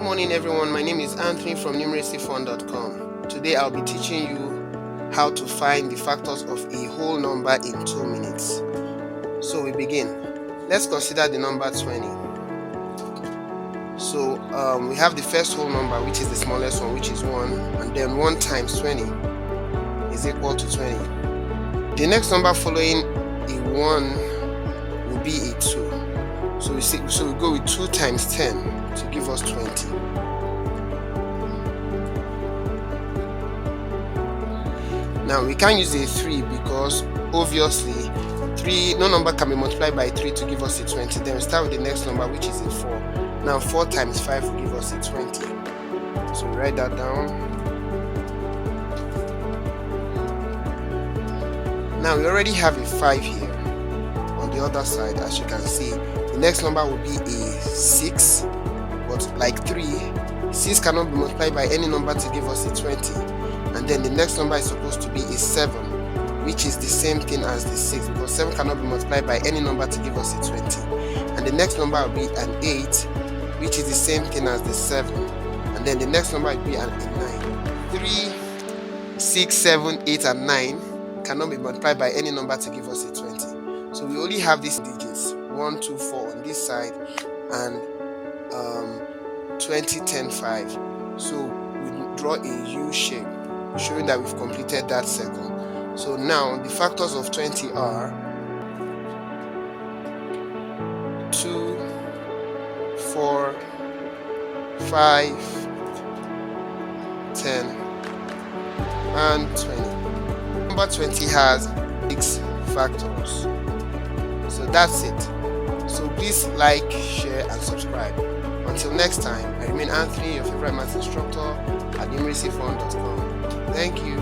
morning everyone, my name is Anthony from numeracyfun.com. Today I'll be teaching you how to find the factors of a whole number in 2 minutes. So we begin. Let's consider the number 20. So we have the first whole number, which is the smallest one, which is 1, and then 1 times 20 is equal to 20. The next number following a 1 will be a 2. So we go with 2 times 10 to give us 20. Now we can't use a 3 because obviously no number can be multiplied by 3 to give us a 20. Then we start with the next number, which is a 4. Now 4 times 5 will give us a 20. So we write that down. Now we already have a 5 here on the other side, as you can see. The next number will be a 6, but like 3, 6 cannot be multiplied by any number to give us a 20. And then the next number is supposed to be a 7, which is the same thing as the 6, because 7 cannot be multiplied by any number to give us a 20. And the next number will be an 8, which is the same thing as the 7. And then the next number will be an 9. 3, 6, 7, 8, and 9 cannot be multiplied by any number to give us a 20. So we only have these digits 1, 2, 4 on this side, and 20, 10, 5. So we draw a U shape, showing that we've completed that circle. So now the factors of 20 are 2, 4, 5, 10, and 20. Number 20 has 6 factors. So that's it. So please like, share, and subscribe. Until next time, I remain Anthony, your favorite math instructor at numeracyfun.com. Thank you.